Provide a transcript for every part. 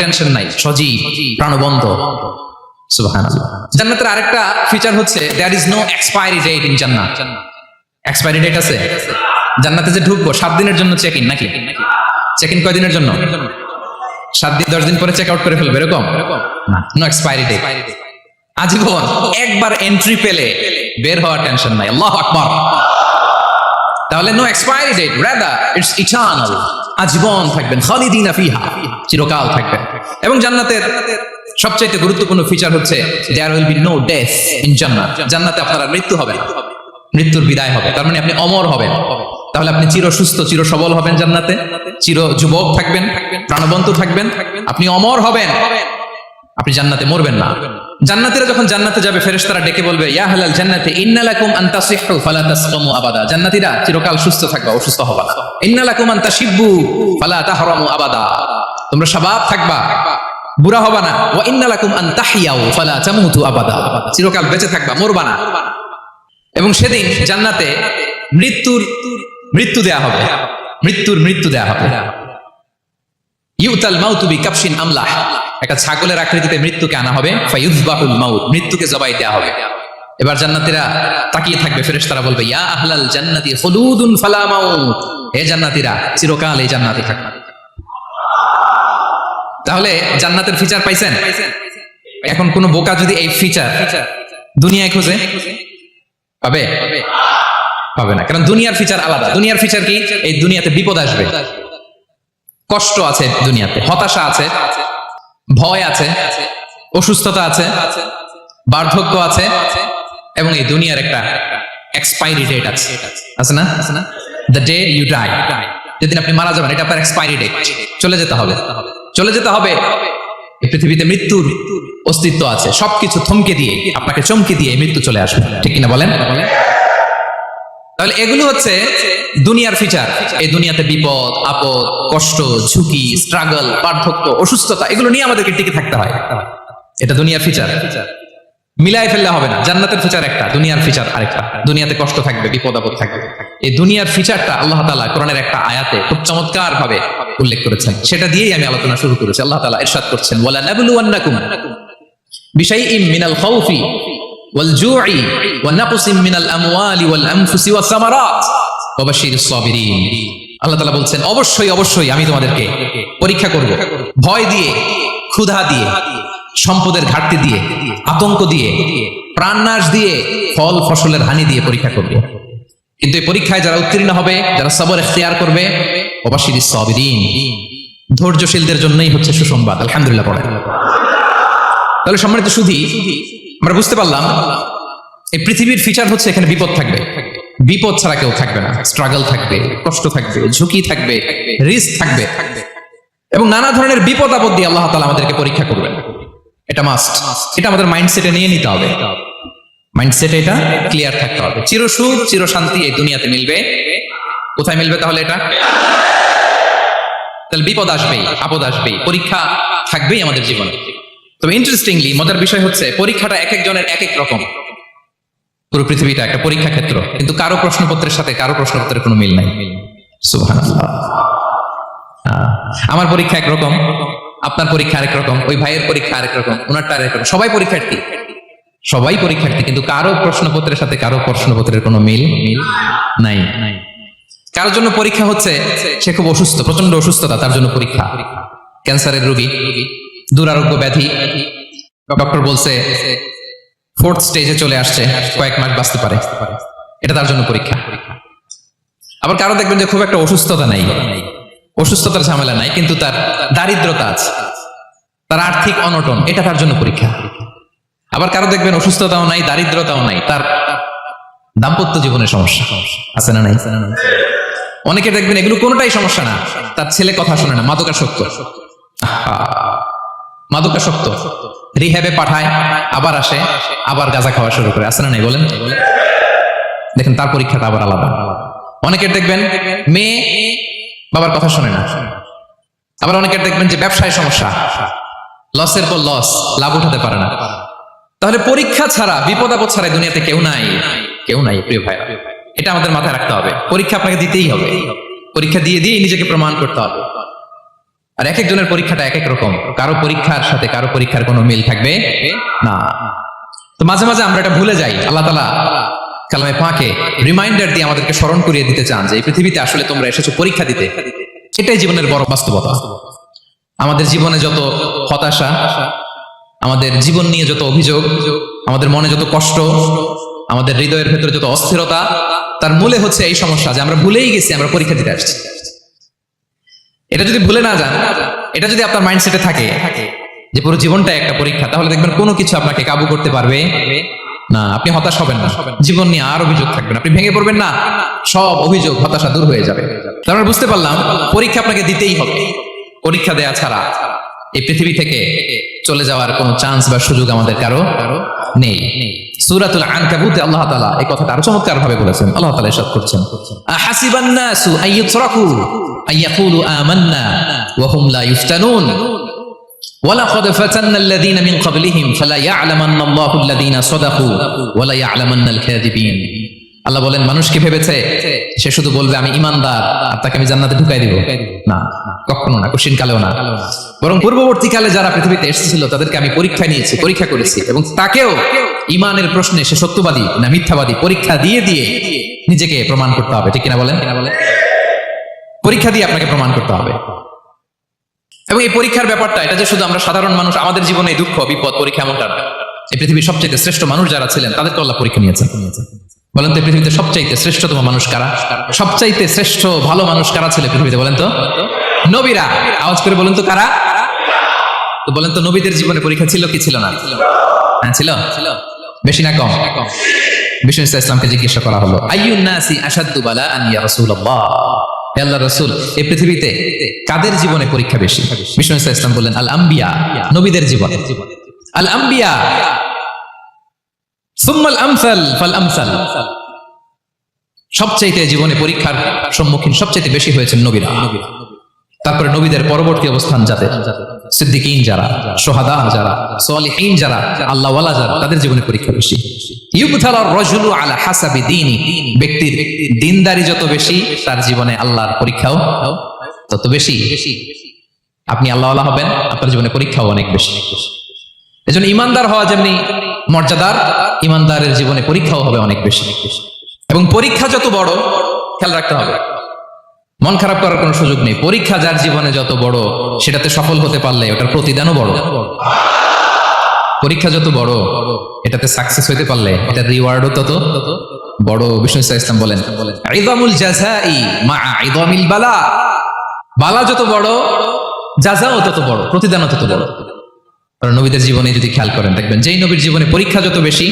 Tension নাই, সজীব, প্রাণবন্ত। সুবহানাল্লাহ। জান্নাতের আরেকটা ফিচার হচ্ছে there is no expiry date in জান্নাত। এক্সপায়ারি ডেট আছে? জান্নাতে যে ঢুকবো 7 দিনের জন্য চেক ইন, নাকি চেক ইন কয় দিনের জন্য? 7 দিন 10 দিন পরে চেক আউট করে ফেলবে, এরকম না, নো এক্সপায়ারি ডেট। আজীবন একবার এন্ট্রি পেলে বের হওয়ার টেনশন নাই। আল্লাহু আকবার। তাহলে no expiry date, rather it's eternal. আজীবন থাকবেন, খালিদিনা ফিহা, চিরকাল থাকবেন। এবং জান্নাতের সবচেয়ে গুরুত্বপূর্ণ ফিচার হচ্ছে there will be no death in জান্নাত। জান্নাতে আপনার মৃত্যু হবে না, মৃত্যুর বিদায় হবে। তার মানে আপনি অমর হবেন। তাহলে আপনি চির সুস্থ, চির সবল হবেন জান্নাতে, চির যুবক থাকবেন, প্রাণবন্ত থাকবেন, আপনি অমর হবেন, আপনি জান্নাতে মরবেন না। জান্নাতীরা যখন জান্নাতে যাবে ফেরেশতারা ডেকে বলবে, ইয়া আহলাল জান্নাতি ইন্না লাকুম আন তাসিহু ফালা তাসকামু আবাদা। জান্নাতীরা চিরকাল সুস্থ থাকবা, অসুস্থ হবা না। ইন্না লাকুম আন তাশিব্বু ফালা তাহরামু আবাদা। তোমরা শাবাব থাকবা, বুড়া হবা না। ওয়া ইন্না লাকুম আন তাহিয়াউ ফালা তামুতু আবাদা। চিরকাল বেঁচে থাকবা, মরবা না। এবং সেদিন জান্নাতে মৃত্যু দেয়া হবে, মৃত্যু দেয়া হবে। ইউতাল মাউতু বিকাবশিন আমলাহ। একটা ছাগলের আকৃতিতে মৃত্যুকে আনা হবে। ফায়ুযবাহুল মাউত, মৃত্যুকে জবাই দেয়া হবে। এবার জান্নাতীরা তাকিয়ে থাকবে, ফেরেশতারা বলবে, ইয়া আহলাল জান্নাতি খুলুদুন ফালা মাউত। হে জান্নাতীরা, চিরকাল এই জান্নাতে থাকবে। তাহলে জান্নাতের ফিচার পাইছেন? এখন কোন বোকা যদি এই ফিচার দুনিয়ায় খোঁজে, পাবে? পাবে না, কারণ দুনিয়ার ফিচার আলাদা। দুনিয়ার ফিচার কি? এই দুনিয়াতে বিপদ আসবে, কষ্ট আছে দুনিয়াতে, হতাশা আছে, ভয় আছে, অসুস্থতা আছে, বার্ধক্য আছে, এবং এই দুনিয়ার একটা এক্সপায়ারি ডেট আছে, আছে না? দ্য ডে ইউ ডাই, যেদিন আপনি মারা যাবেন, এটা আপনার এক্সপায়ারি ডেট। চলে যেতে হবে, চলে যেতে হবে। এই পৃথিবীতে মৃত্যুর অস্তিত্ব আছে। সবকিছু থমকে দিয়ে, আপনাকে চমকে দিয়ে মৃত্যু চলে আসবে, ঠিক কিনা বলেন? তাহলে এগুলো হচ্ছে দুনিয়ার ফিচার। এই দুনিয়াতে বিপদ আপদ, কষ্ট, ঝুঁকি, স্ট্রাগল, বার্ধক্য, অসুস্থতা, এগুলো নিয়ে আমাদেরকে টিকে থাকতে হয়। এটা দুনিয়ার ফিচার, মিলাই ফেললে হবে না। জান্নাতের ফিচার একটা, দুনিয়ার ফিচার আরেকটা। দুনিয়াতে কষ্ট থাকবে, বিপদ আপদ থাকবে। এই দুনিয়ার ফিচারটা আল্লাহ তাআলা কোরআনের একটা আয়াতে খুব চমৎকার ভাবে উল্লেখ করেছেন। সেটা দিয়েই আমি আলোচনা শুরু করেছি। আল্লাহ তাআলা ইরশাদ করছেন, ওয়ালা নাবলুওয়ান্নাকুম বিশাইইম মিনাল খাউফি ওয়াল জু'i ওয়া নাকসিম মিনাল আমওয়ালি ওয়াল আনফুসি ওয়াস সামারাত ওয়া বাশশিরিস সাবিরিন। আল্লাহ তাআলা বলছেন, অবশ্যই আমি তোমাদেরকে পরীক্ষা করব, ভয় দিয়ে, ক্ষুধা দিয়ে, সম্পদের ঘাটতি দিয়ে, আতঙ্ক দিয়ে, প্রাণনাশ দিয়ে, ফল ফসলের হানি দিয়ে পরীক্ষা করব। কিন্তু এই পরীক্ষায় যারা উত্তীর্ণ হবে, যারা সবর ইখতিয়ার করবে, ওয়া বাশশিরিস সাবিরিন, ধৈর্যশীলদের জন্যই হচ্ছে সুসংবাদ। আলহামদুলিল্লাহ পড়ে। তাহলে সম্মানিত সুধী, আমরা বুঝতে পারলাম এই পৃথিবীর ফিচার হচ্ছে এখানে বিপদ থাকবে, বিপদ ছাড়া কেউ থাকবে না। স্ট্রাগল থাকবে, কষ্ট থাকবে, ঝুঁকি থাকবে, রিস্ক থাকবে, এবং নানা ধরনের বিপদ আপদ দিয়ে আল্লাহ তাআলা আমাদেরকে পরীক্ষা করবেন। এটা মাস্ট, এটা আমাদের মাইন্ডসেটে নিয়ে নিতে হবে। মাইন্ডসেটে এটা ক্লিয়ার থাকতে হবে। চির সুখ, চির শান্তি এই দুনিয়াতে মিলবে। কোথায় মিলবে তাহলে এটা? তাহলে বিপদ আসবেই, আপদ আসবেই, পরীক্ষা থাকবেই আমাদের জীবনে। তবে ইন্টারেস্টিংলি মজার বিষয় হচ্ছে পরীক্ষাটা এক একজনের এক এক রকম। পুরো পৃথিবীটা একটা পরীক্ষা ক্ষেত্র, কিন্তু কারো প্রশ্নপত্রের সাথে কারো প্রশ্নপত্রের কোনো মিল নাই। সুবহানাল্লাহ। আমার পরীক্ষা একরকম, আপনার পরীক্ষা আরেক রকম, ওই ভাইয়ের পরীক্ষা আরেক রকম, ওনারটা আরেক রকম। সবাই পরীক্ষার্থী, সবাই পরীক্ষার্থী, কিন্তু কারো প্রশ্নপত্রের সাথে কারো প্রশ্নপত্রের কোনো মিল নাই। কারোর জন্য পরীক্ষা হচ্ছে সে খুব অসুস্থ, প্রচন্ড অসুস্থতা, তার জন্য পরীক্ষা। ক্যান্সারের রোগী, দুরারোগ্য ব্যাধি, ডক্টর বলছে 4th স্টেজে চলে আসছে, কয়েক মাস বাঁচতে পারে, এটা তার জন্য পরীক্ষা। আবার কারো দেখবেন যে খুব একটা অসুস্থতা নাই, অসুস্থতার ঝামেলা নাই, কিন্তু তার দারিদ্রতা আছে, তার আর্থিক অনটন, এটা তার জন্য পরীক্ষা। আবার কারো দেখবেন অসুস্থতাও নাই, দারিদ্রতাও নাই, তার দাম্পত্য জীবনের সমস্যা আছে না নাই? অনেকে দেখবেন এগুলো কোনোটাই সমস্যা না, তার ছেলে কথা শোনে না, মাদকাসক্ত, মাদকাসক্ত, রিহ্যাবে পাঠায়, আবার আসে, আবার গাঁজা খাওয়া শুরু করে, আছে না নাই বলেন? দেখেন তার পরীক্ষাটা আবার আলাদা। অনেকের দেখবেন মেয়ে বাবার কথা শোনে না। আবার অনেকের দেখবেন যে ব্যবসায় সমস্যা, লসের পর লস, লাভ উঠাতে পারে না। তাহলে পরীক্ষা ছাড়া, বিপদ আপদ ছাড়া দুনিয়াতে কেউ নাই, কেউ নাই প্রিয় ভাইরা। এটা আমাদের মাথায় রাখতে হবে। পরীক্ষা আপনাকে দিতেই হবে, পরীক্ষা দিয়ে নিজেকে প্রমাণ করতে হবে। আর এক একজনের পরীক্ষাটা এক এক রকম, কারো পরীক্ষার সাথে কারো পরীক্ষার কোনো মিল থাকবে না। তো মাঝে মাঝে আমরা এটা ভুলে যাই। আল্লাহ তাআলা কালামে পাকে রিমাইন্ডার দিয়ে আমাদেরকে স্মরণ করিয়ে দিতে চান যে এই পৃথিবীতে আসলে তোমরা এসেছো পরীক্ষা দিতে। এটাই জীবনের বড় বাস্তবতা। আমাদের জীবনে যত হতাশা, আমাদের জীবন নিয়ে যত অভিযোগ, আমাদের মনে যত কষ্ট, আমাদের হৃদয়ের ভেতরে যত অস্থিরতা, তার মূলে হচ্ছে এই সমস্যা যে আমরা ভুলেই গেছি আমরা পরীক্ষা দিতে আসছি। এটা যদি ভুলে না যান, এটা যদি আপনার মাইন্ডসেটে থাকে যে পুরো জীবনটা একটা পরীক্ষা, তাহলে দেখবেন কোনো কিছু আপনাকে কাবু করতে পারবে না। আপনি হতাশ হবেন না, জীবন নিয়ে আর অভিযোগ থাকবে না, আপনি ভেঙে পড়বেন না, সব অভিযোগ হতাশা দূর হয়ে যাবে। তারপর বুঝতে পারলাম পরীক্ষা আপনাকে দিতেই হবে। পরীক্ষা দেয়া ছাড়া এই পৃথিবী থেকে চলে যাওয়ার কোনো চান্স বা সুযোগ আমাদের কারো নেই। সূরাতুল আনকাবুতে আল্লাহ তাআলা এই কথাটা আরো চমৎকার ভাবে বলেছেন। আল্লাহ তাআলা ইরশাদ করছেন, আহাসিবান নাসু আইয়ুতরাকু আইয়াকুলু আমান্না ওয়া হুম লা ইফতানুন ওয়ালাকাদ ফাতান্নাল্লাযীনা মিন ক্বাবলিহিম ফালা ইয়া'লামান্নাল্লাহু আল্লাযীনা সাদাকু ওয়া লা ইয়া'লামান্নাল কাযিবিন। আল্লাহ বলেন, মানুষ কি ভেবেছে সে শুধু বলবে আমি ঈমানদার আর তাকে আমি জান্নাতে ঢুকাই দিব? না, কখনো না, কঠিন কালেও না। বরং পূর্ববর্তীকালে যারা পৃথিবীতে এসেছিল তাদেরকে আমি পরীক্ষা নিয়েছি, পরীক্ষা করেছি, এবং তাকেও ঈমানের প্রশ্নে সে সত্যবাদী না মিথ্যাবাদী পরীক্ষা দিয়ে দিয়ে নিজেকে প্রমাণ করতে হবে। ঠিক কিনা বলেন? পরীক্ষা দিয়ে আপনাকে প্রমাণ করতে হবে। এবং এই পরীক্ষার ব্যাপারটা, এটা যে শুধু আমরা সাধারণ মানুষ আমাদের জীবনে দুঃখ বিপদ পরীক্ষা এমনটা না। এই পৃথিবীর সবচেয়ে শ্রেষ্ঠ মানুষ যারা ছিলেন তাদেরকে আল্লাহ পরীক্ষা নিয়েছেন। বলেন তো এই পৃথিবীতে সবচাইতে শ্রেষ্ঠতম মানুষ কারা? সবচাইতে শ্রেষ্ঠ ভালো মানুষ কারা ছিল পৃথিবীতে? বলেন তো নবীরা। আওয়াজ করে বলেন তো কারা? তো বলেন তো নবীদের জীবনে পরীক্ষা ছিল কি ছিল না? হ্যাঁ ছিল। বেশি না কম? বিষ্ণু ইসলামকে জিজ্ঞাসা করা হলো, আইয়ুন নাসি আশাদ্দু বালাআন ইয়া রাসূলুল্লাহ, হে আল্লাহর রাসূল এই পৃথিবীতে কাদের জীবনে পরীক্ষা বেশি? বিষ্ণু ইসলাম বললেন, আল আম্বিয়া, নবীদের জীবনে। আল আম্বিয়া সুম্মাল আমসাল ফাল আমসাল, সবচাইতে জীবনে পরীক্ষার সম্মুখীন সবচাইতে বেশি হয়েছেন নবীরা। তারপরে নবীদের পরবর্তী অবস্থান যাদের, সিদ্দিকীন যারা, শুহাদা যারা, সালিহিন যারা, আল্লাহওয়ালা যারা, তাদের জীবনে পরীক্ষা বেশি। ইউবতালার রাজুলু আলা হাসাবি দীনি, ব্যক্তির দিনদারি যত বেশি তার জীবনে আল্লাহর পরীক্ষাও তত বেশি। আপনি আল্লাহওয়ালা হবেন, আপনার জীবনে পরীক্ষাও অনেক বেশি। এজন্য ইমানদার হওয়া যেমনি মর্যাদার, ইমানদারের জীবনে পরীক্ষাও হবে অনেক বেশি। এবং পরীক্ষা যত বড়, খেয়াল রাখতে হবে, মন খারাপ করার কোনো সুযোগ নেই। পরীক্ষা যার জীবনে যত বড়, সেটাতে সফল হতে পারলে ওটার প্রতিদানও বড়। পরীক্ষা যত বড়, এটাতে সাকসেস হতে পারলে এটার রিওয়ার্ডও তত বড়। বিষ্ণু ইসলাম বলেন, ইযামুল জাযাই মা'a ইযামিল বালা, বালা যত বড় জাযাও তত বড়, প্রতিদানও তত বড়। কারণ নবীদের জীবনে যদি খেয়াল করেন দেখবেন, যেই নবীর জীবনে পরীক্ষা যত বেশি,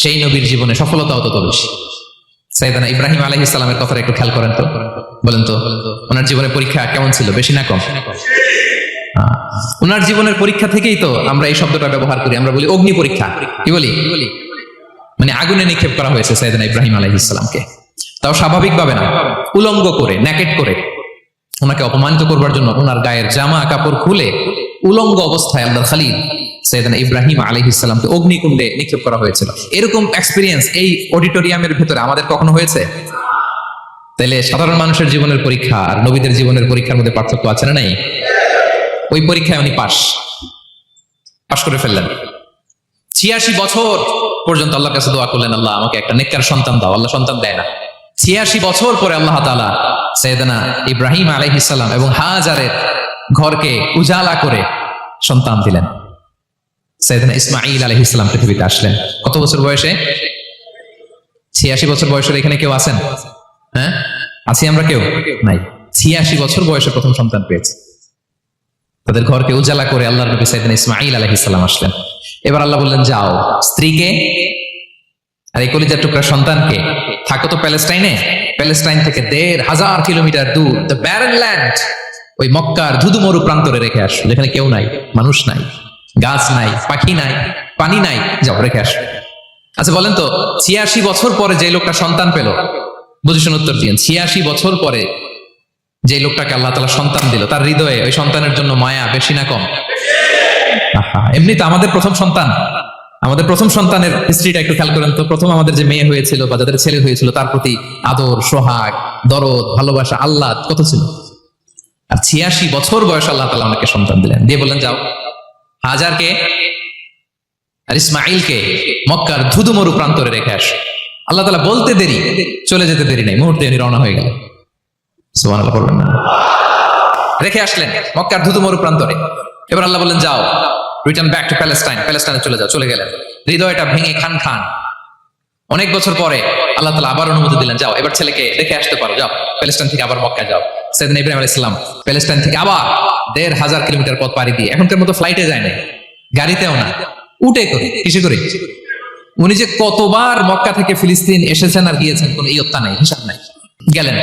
সেই নবীর জীবনে সফলতাও তত বেশি। সাইয়েদনা ইব্রাহিম আলাইহিস সালামের কথাটা একটু খেয়াল করেন তো, বলেন তো ওনার জীবনে পরীক্ষা কেমন ছিল? বেশি না কম? ওনার জীবনের পরীক্ষা থেকেই তো আমরা এই শব্দটা ব্যবহার করি, আমরা বলি অগ্নি পরীক্ষা। কি বলি? মানে আগুনে নিক্ষেপ করা হয়েছে সাইয়েদনা ইব্রাহিম আলাইহিস সালামকে, তাও স্বাভাবিকভাবে না, উলঙ্গ করে, নেকেট করে। ওনাকে অপমানিত করবার জন্য ওনার গায়ের জামা কাপড় খুলে উলঙ্গ অবস্থায় আল্লাহর খলিল সাইয়েদনা ইব্রাহিম আলাইহিস সালামকে অগ্নিকুণ্ডে নিক্ষেপ করা হয়েছিল। এরকম এক্সপেরিয়েন্স এই অডিটোরিয়ামের ভিতরে আমাদের কখনো হয়েছে? তাহলে সাধারণ মানুষের জীবনের পরীক্ষা আর নবীদের জীবনের পরীক্ষার মধ্যে পার্থক্য আছে না নাই? ওই পরীক্ষায় উনি পাশ করে ফেললেন। 86 বছর পর্যন্ত আল্লাহর কাছে দোয়া করলেন, আল্লাহ আমাকে একটা নেককার সন্তান দাও। আল্লাহ সন্তান দেয় না। 86 বছর পরে আল্লাহ তাআলা সাইয়েদনা ইব্রাহিম আলাইহিস সালাম এবং হাজারের ঘরকে উজালা করে সন্তান দিলেন। সাইয়েদনা ইসমাঈল আলাইহিস সালাম পৃথিবীতে আসলেন কত বছর বয়সে? 86 বছর বয়সের এখানে কেউ আছেন? হ্যাঁ, আছি আমরা? কেউ নাই। 86 বছর বয়সে প্রথম সন্তান পেয়েছে। তাদের ঘরকে উজালা করে আল্লাহর নবী সাইয়েদনা ইসমাঈল আলাইহিস সালাম আসলেন। এবার আল্লাহ বললেন, যাও স্ত্রীকে আর এই কলিজার টুকরা সন্তানকে, থাকো তো প্যালেস্টাইনে, প্যালেস্টাইন থেকে 1500 কিলোমিটার দূর, দ্য ব্যারেন ল্যান্ড, ওই মক্কার ধুধু মরু প্রান্তরে রেখে আসো, যেখানে কেউ নাই, মানুষ নাই, গাছ নাই, পাখি নাই, পানি নাই, যাও রেখে আসো। আচ্ছা বলেন তো, 86 বছর পরে যে লোকটা সন্তান পেল, বুঝে শুনে উত্তর দিন, 86 বছর পরে যে লোকটাকে আল্লাহ তাআলা সন্তান দিল, তার হৃদয়ে ওই সন্তানের জন্য মায়া বেশি না কম? এমনি তো আমাদের প্রথম সন্তান, আমাদের প্রথম সন্তানের হিস্ট্রিটা একটু খেয়াল করেন তো। প্রথম আমাদের যে মেয়ে হয়েছিল বা যাদের ছেলে হয়েছিল, তার প্রতি আদর, সোহাগ, দরদ, ভালোবাসা, আল্লাহ কত ছিল? আর 86 বছর বয়স আল্লাহ তাআলা ওনাকে সন্তান দিলেন, দিয়ে বললেন যাও। হাজারকে আর ইসমাইলকে মক্কার ধুধুমরু প্রান্তরে রেখে আস। আল্লাহ তাআলা বলতে দেরি, চলে যেতে দেরি নাই, মুহূর্তে উনি রওনা হয়ে গেলেন। সুবহানাল্লাহ বলবেন না? রেখে আসলেন মক্কার ধুধুমরু প্রান্তরে। এবার আল্লাহ বললেন যাও, রিটার্ন ব্যাক টু প্যালেস্টাইন, প্যালেস্টাইনে চলে যাও। চলে গেলেন, হৃদয়টা ভেঙে খান খান। অনেক বছর পরে আল্লাহ তাআলা আবার অনুমতি দিলেন, যাও এবার ছেলেকে রেখে আসতে পারো, যাও প্যালেস্টাইন থেকে আবার মক্কা যাও। সাইয়েদনা ইব্রাহিম আলাইহিস সালাম প্যালেস্টাইন থেকে আবার 1500 কিলোমিটার পথ পাড়ি দিয়ে, এখনকার মতো ফ্লাইটে যায় না, গাড়িতেও না, উটে করে, কিসে করে। উনি যে কতবার মক্কা থেকে ফিলিস্তিন এসেছেন আর গিয়েছেন কোনো ইয়ত্তা নাই, হিসাব নাই। গেলেন,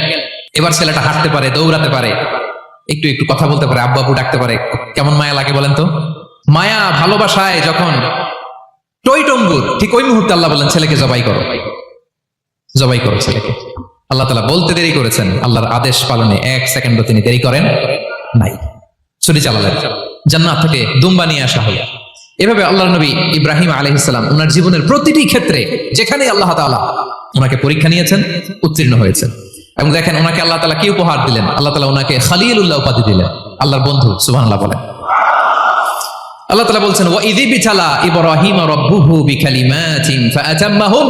এবার ছেলেটা হাঁটতে পারে, দৌড়াতে পারে, একটু একটু কথা বলতে পারে, আব্বু আব্বু ডাকতে পারে। কেমন মায়া লাগে বলেন তো? মায়া ভালোবাসায় যখন টইটম্বুর, ঠিক ওই মুহূর্তে আল্লাহ বললেন ছেলেকে জবাই করো, জবাই করো ছেলেকে। আল্লাহ তাআলা বলতে দেরি করেছেন, আল্লাহর আদেশ পালনে 1 সেকেন্ডও তিনি দেরি করেন নাই। ছুরি চালালেন, জান্নাত থেকে দুম্বা নিয়ে আসা হলো। এভাবে আল্লাহর নবী ইব্রাহিম আলাইহিস সালাম ওনার জীবনের প্রতিটি ক্ষেত্রে যেখানে আল্লাহ তাআলা ওনাকে পরীক্ষা নিয়েছেন, উত্তীর্ণ হয়েছেন। এবং দেখেন ওনাকে আল্লাহ তাআলা কি উপহার দিলেন, আল্লাহ তাআলা ওনাকে খলিলুল্লাহ উপাধি দিলেন, আল্লাহর বন্ধু। সুবহানাল্লাহ বলেন। আল্লাহ তাআলা বলছেন ওয়া ইযি বিতালা ইব্রাহিম রাব্বুহু বিকালিমাতিন ফাআতাম্মাহুন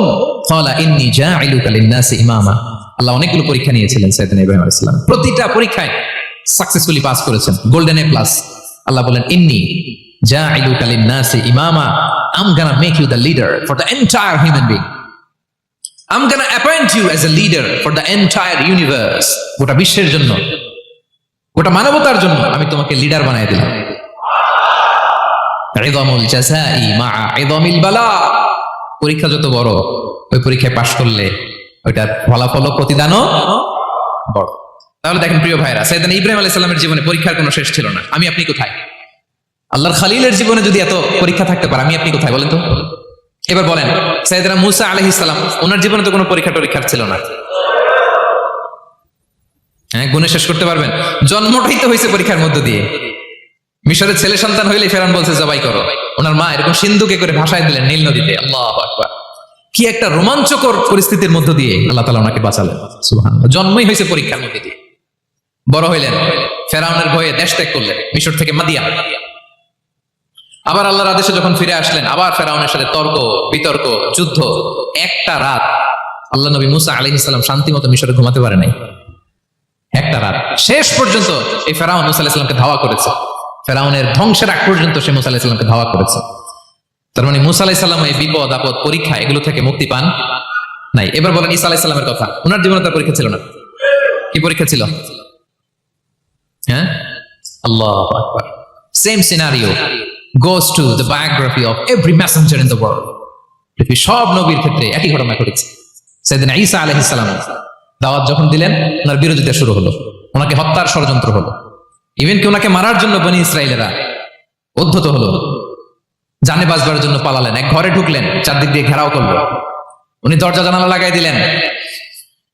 ক্বালা ইন্নী জাঈলুকা লিন-নাসি ইমামা। আল্লাহ অনেকগুলো পরীক্ষা নিয়েছিলেন সাইয়েদনা ইব্রাহিম আলাইহিস সালাম, প্রতিটা পরীক্ষায় সাকসেসফুলি পাস করেছেন, গোল্ডেন এ প্লাস। আল্লাহ বলেন ইন্নী জাঈলুকা লিন-নাসি ইমামা, I'm gonna make you the leader for the entire human being. I'm gonna appoint you as a leader for the entire universe. গোটা বিশ্বের জন্য, গোটা মানবতার জন্য আমি তোমাকে লিডার বানিয়ে দিলাম। ইযামুল জাযাই মা'a ইযামিল বালা। পরীক্ষা যত বড়, ওই পরীক্ষায় পাশ করলে ওইটার ফলাফল প্রতিদানও বড়। তাহলে দেখেন প্রিয় ভাইরা, সাইয়েদনা ইব্রাহিম আলাইহিস সালামের জীবনে পরীক্ষার কোনো শেষ ছিল না। আমি আপনি কোথায়? আল্লাহর খলিলের জীবনে যদি এত পরীক্ষা থাকতে পারে, আমি আপনি কোথায় বলেন তো? এবার বলেন সাইয়েদনা মূসা আলাইহিস সালাম, ওনার জীবনে তো কোনো পরীক্ষার ছিল না। হ্যাঁ, গুণে শেষ করতে পারবেন? জন্মটাই তো হয়েছে পরীক্ষার মধ্য দিয়ে। মিশরের ছেলে সন্তান হইলে ফেরাউন বলছে জবাই করো, ওনার মা এরকম সিন্ধুকে করে ভাসায় দিলেন নীল নদীতে। আল্লাহু আকবার! কি একটা রোমাঞ্চকর পরিস্থিতির মধ্য দিয়ে আল্লাহ তাআলা ওনাকে বাঁচালেন। সুবহানাল্লাহ। জন্মই হয়েছে পরীক্ষার মধ্যে দিয়ে। বড় হইলেন, ফেরাউনের ভয়ে দেশ ত্যাগ করলেন, মিশর থেকে মাদিয়ান। আবার আল্লাহর আদেশে যখন ফিরে আসলেন, আবার ফেরাউনের সাথে তর্ক বিতর্ক, যুদ্ধ। একটা রাত আল্লাহ নবী মুসা আলাইহিস সালাম শান্তি মতো মিশরে ঘুমাতে পারে নাই। একটা রাত শেষ পর্যন্ত এই ফেরাউন মুসা আলাইহিস সালামকে ধাওয়া করেছে। ফেরাউনের ধ্বংসের আগ পর্যন্ত সে মুসা আলাইহিস সালামকে ধাওয়া করেছে। তার মানে মুসা আলাইহিস সালাম এই বিপদ আপদ পরীক্ষা এগুলো থেকে মুক্তি পান নাই। এবার বলেন ঈসা আলাইহিস সালামের কথা, ওনার জীবনে তার পরীক্ষা ছিল না? কি পরীক্ষা ছিল? হ্যাঁ, আল্লাহু আকবার। Same scenario goes to the biography of every messenger in the world. পৃথিবীর সব নবীর ক্ষেত্রে একই ঘটনা ঘটেছে। সাইয়েদনা ঈসা আলাইহিস সালাম দাওয়াত যখন দিলেন, ওনার বিরোধিতা শুরু হলো, ওনাকে হত্যার ষড়যন্ত্র হলো। ইভেন কি ওনাকে মারার জন্য বনি ইসরাইলেরা উদ্ধত হলো, জানে বাঁচবার জন্য পালালেন। এক ঘরে ঢুকলেন, চারদিক দিয়ে ঘেরাও করলো, উনি দরজা জানালা লাগাই দিলেন।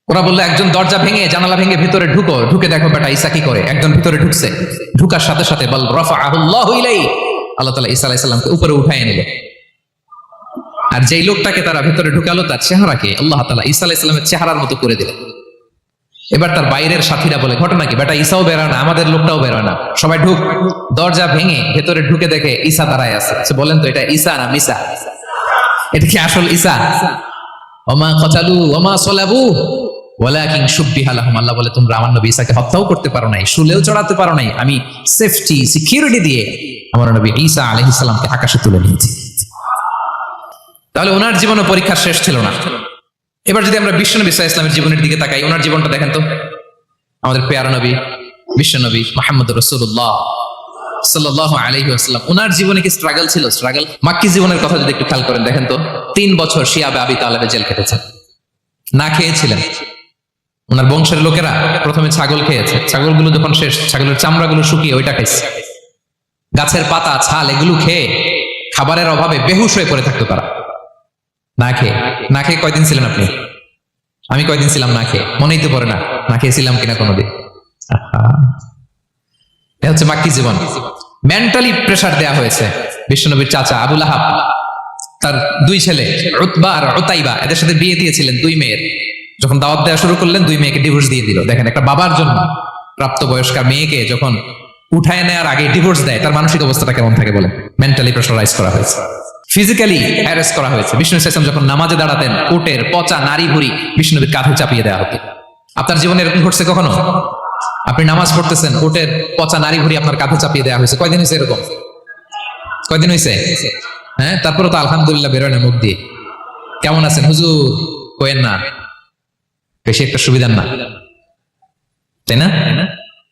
ওরা বললো একজন দরজা ভেঙে জানালা ভেঙে ভিতরে ঢুকো, ঢুকে দেখো বেটা ঈসা কি করে। একজন ভিতরে ঢুকছে, ঢুকার সাথে সাথে বল রাফাআহুল্লাহু ইলাইহি, আল্লাহ তাআলা ঈসা আলাইহিস সালামকে উপরে উঠায় নিলেন। আর যেই লোকটাকে তারা ভিতরে ঢুকালো, তার চেহারাকে আল্লাহ তাআলা ঈসা আলাইহিস সালামের চেহারার মতো করে দিলেন। এবার তার বাইরের সাথীরা বলে ঘটনা কি, বেটা ঈসাও বেরোয় না, আমাদের লোকটাও বেরোয় না, সবাই ঢুক। দরজা ভেঙে ভেতরে ঢুকে দেখে ঈসা দাঁড়ায় আছে। বলেন তো এটা ঈসা না মিসা? এটা কি আসল ঈসা? ওমা কতালু ওমা সলাবু ওয়ালাকিন শুব্বিহা লাহুম। আল্লাহ বলে তোমরা আমার নবী ঈসাকে হত্যাও করতে পারো নাই, শুলেও চড়াতে পারো নাই, আমি সেফটি সিকিউরিটি দিয়ে আমার নবী ঈসা আলাইহিস সালামকে আকাশে তুলে নিয়েছি। তাহলে ওনার জীবনে পরীক্ষার শেষ ছিল না। এবার যদি আমরা বিশ্বনবী সাল্লাল্লাহু আলাইহি ওয়াসাল্লামের জীবনের দিকে তাকাই, ওনার জীবনটা দেখেন তো। আমাদের প্যারা নবী বিশ্বনবী মুহাম্মদুর রাসূলুল্লাহ সাল্লাল্লাহু আলাইহি ওয়াসাল্লাম, ওনার জীবনে কি স্ট্রাগল ছিল? স্ট্রাগল। মাক্কি জীবনের কথা যদি একটু খেয়াল করেন, দেখেন তো 3 বছর শিয়াবে আবি তালেবে জেল কেটেছেন, না খেয়েছিলেন। ওনার বংশের লোকেরা প্রথমে ছাগল খেয়েছে, ছাগলগুলো যখন শেষ, ছাগলের চামড়াগুলো শুকিয়ে ওইটা খাইছে। গাছের পাতা ছাল এগুলো খেয়ে খাবারের অভাবে বেহুশ হয়ে পড়ে থাকতো তারা। না খেয়ে কয়দিন ছিলেন আপনি? আমি কয়দিন ছিলাম না খেয়ে? মনেই তো পড়ে না, না খেয়েছিলাম কিনা কোনোদিন। এটা হচ্ছে মাক্কি জীবন। মেন্টালি প্রেসার দেয়া হয়েছে। বিশ্বনবীর চাচা আবু লাহাব, তার 2 ছেলে উতবা আর উতাইবা, এদের সাথে বিয়ে দিয়েছিলেন 2 মেয়ের। যখন দাওয়াত দেওয়া শুরু করলেন, 2 মেয়েকে ডিভোর্স দিয়ে দিল। দেখেন একটা বাবার জন্য প্রাপ্তবয়স্কা মেয়েকে যখন উঠায় নেওয়ার আগে ডিভোর্স দেয়, তার মানসিক অবস্থাটা কেমন থাকে বলেন? মেন্টালি প্রেশারাইজ করা হয়েছে, ফিজিক্যালি হ্যারাস করা হয়েছে। বিষ্ণু ইসলাম যখন নামাজে দাঁড়াতেন, উটের পচা নারী ভুঁড়ি বিষ্ণুবীর কাঁধে চাপিয়ে দেওয়া হতো। আপনার জীবনে এরকম ঘটছে কখনো? আপনি নামাজ পড়তেছেন, উটের পচা নারী ভুঁড়ি আপনার কাঁধে চাপিয়ে দেওয়া হয়েছে। কয়দিন হয়েছে এরকম? কয়দিন হয়েছে? হ্যাঁ, তারপরে তো আলহামদুলিল্লাহ বেরোয় না মুখ দিয়ে। কেমন আছেন হুজুর? কোয়েন না, বেশি একটা সুবিধার না, তাই না?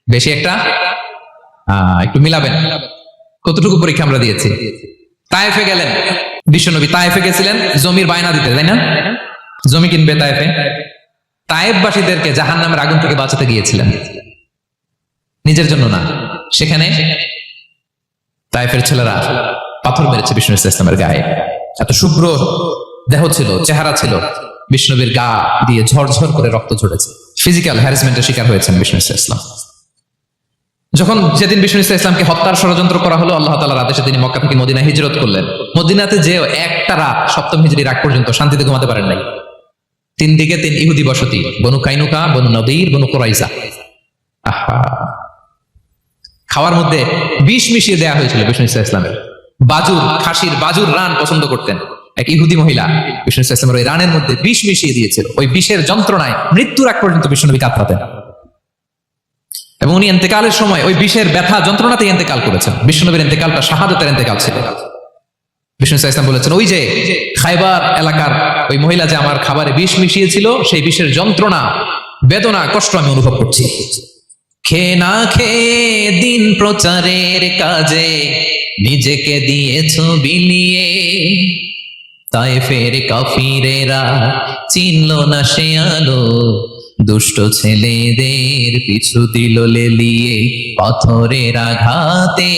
বেশি একটা একটু মিলাবেন। কতটুকু পরীক্ষা আমরা দিয়েছি? তায়েফে গেলেন বিশ্বনবী, তায়েফে গেছিলেন জমির বায়না দিতে, তাই না? জমি কিনবে তায়েফে। তায়েফবাসীদেরকে জাহান্নামের আগুন থেকে বাঁচাতে গিয়েছিলেন, নিজের জন্য না। সেখানে তায়েফের ছেলেরা পাথর মেরেছে বিষ্ণু ইসলামের গায়ে। এত শুভ্র দেহ ছিল, চেহারা ছিল, বিষ্ণুবীর গা দিয়ে ঝরঝর করে রক্ত ঝরেছে। ফিজিক্যাল হ্যারাসমেন্টের শিকার হয়েছেন বিষ্ণু ইসলাম। যখন যেদিন বিষ্ণু ইসলামকে হত্যার ষড়যন্ত্র করা হলো, আল্লাহ তাআলার আদেশে তিনি মক্কা থেকে মদিনায় হিজরত করলেন। মদিনাতে যে একটা রাত, সপ্তম হিজরির আগ পর্যন্ত শান্তিতে ঘুমাতে পারেন নাই। 3 দিকে 3 ইহুদি বসতি, বনু কাইনুকা, বনু নদীর, বনু কুরাইজা। আহা, খাওয়ার মধ্যে বিষ মিশিয়ে দেয়া হয়েছিল বিষ্ণু ইসলামের। বাজুর, খাসির বাজুর রান পছন্দ করতেন এক ইহুদি মহিলা, বিষ্ণু ইসলামের ওই রানের মধ্যে বিষ মিশিয়ে দিয়েছিল। ওই বিষের যন্ত্রণায় মৃত্যুর আগ পর্যন্ত বিষ্ণুনবী কাতরাতেন, এবং উনি ইন্তেকালের সময় ওই বিষের ব্যথা যন্ত্রণাতে ইন্তেকাল করেছেন। বিষ্ণুনবীর ইন্তেকালটা শাহাদাতের ইন্তেকাল ছিল। বিষ্ণু ইসলাম বলেছেন, ওই যে খাইবার এলাকার ওই মহিলা যে আমার খাবারে বিষ মিশিয়েছিল, সেই বিষের যন্ত্রণা, বেদনা, কষ্ট আমি অনুভব করছি। খেয়ে না খেয়ে দিন প্রচারের কাজে নিজেকে দিয়েছ বিলিয়ে, তায়েফের কাফিরেরা চিনল না সে আলো, দুষ্ট ছেলেদের পিছু দিল লেলিয়ে, পাথরের আঘাতে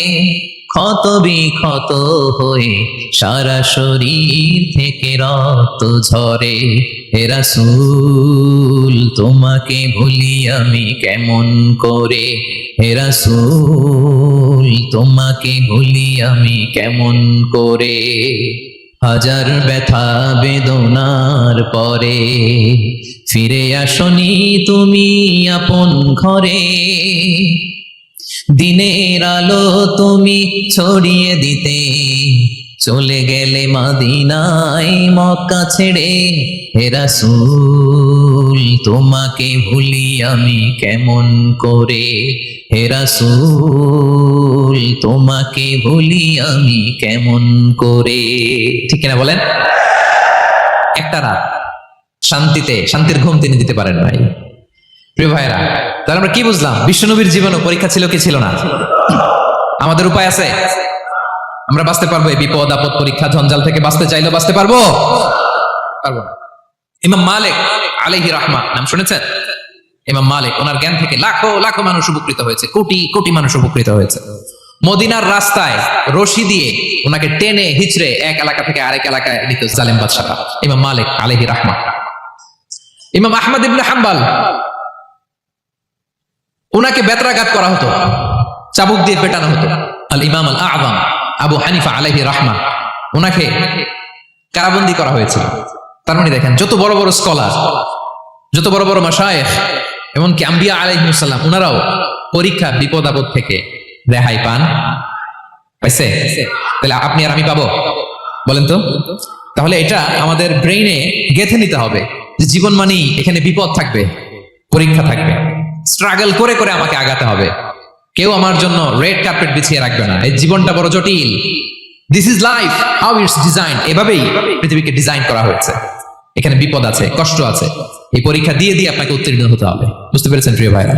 ক্ষত বিক্ষত হয়ে সারা শরীর থেকে রক্ত ঝরে। হে রাসূল তোমাকে ভুলি আমি কেমন করে, হে রাসূল তোমাকে ভুলি আমি কেমন করে। হাজার ব্যথা বেদনার পরে ফিরে আসনি তুমি আপন ঘরে, দিনের আলো তুমি ছড়িয়ে দিতে চলে গেলে মদিনায় মক্কা ছেড়ে। হে রাসূল তোমাকে ভুলি আমি কেমন করে, হে রাসূল তোমাকে ভুলি আমি কেমন করে। ঠিক কিনা বলেন? একটা রাত শান্তিতে, শান্তির ঘুম তিনি দিতে পারেন নাই। প্রিয় ভাইরা, তাহলে আমরা কি বুঝলাম? বিশ্বনবীর জীবনে পরীক্ষা ছিল কি ছিল না? আমাদের উপায় আছে? আমরা বাঁচতে পারবো এই বিপদ আপদ পরীক্ষা ঝঞ্ঝাল থেকে? বাঁচতে চাইলেও বাঁচতে পারবো? পারবো না। ইমাম মালিক আলাইহি রাহমা নাম শুনেছেন? ইমাম মালিক, ওনার জ্ঞান থেকে লাখো লাখো মানুষ উপকৃত হয়েছে, কোটি কোটি মানুষ উপকৃত হয়েছে। মদিনার রাস্তায় রশি দিয়ে ওনাকে টেনে হিচড়ে এক এলাকা থেকে আরেক এলাকায় নিত জালেম বাদশাহরা। ইমাম মালিক আলাইহি রাহমা। ইমাম আহমদ ইবনে হাম্বল, ওনাকে বেত্রাঘাত করা হতো, চাবুক দিয়ে পেটানো হতো। আল ইমাম আল আযম আবু হানিফা আলাইহি রাহমা, ওনাকে কারাবন্দী করা হয়েছিল। তার মানে দেখেন, যত বড় বড় স্কলার, যত বড় বড় মাশায়েখ, এমনকি আম্বিয়া আলাইহিস সালাম, ওনারাও পরীক্ষা বিপদ আপদ থেকে রেহাই পান। পাইছে? তাহলে আপনি আর আমি পাবো? বলেন তো। তাহলে এটা আমাদের ব্রেইনে গেঁথে নিতে হবে যে জীবন মানেই এখানে বিপদ থাকবে, পরীক্ষা থাকবে, স্ট্রাগল করে করে আমাকে আগাতে হবে। কেউ আমার জন্য রেড কার্পেট বিছিয়ে রাখবে না। এই জীবনটা বড় জটিল। This is life, how it's design. এভাবেই পৃথিবীকে ডিজাইন করা হয়েছে। এখানে বিপদ আছে, কষ্ট আছে। এই পরীক্ষা দিয়ে দিয়ে আপনাকে উত্তীর্ণ হতে হবে। বুঝতে পেরেছেন প্রিয় ভাইরা?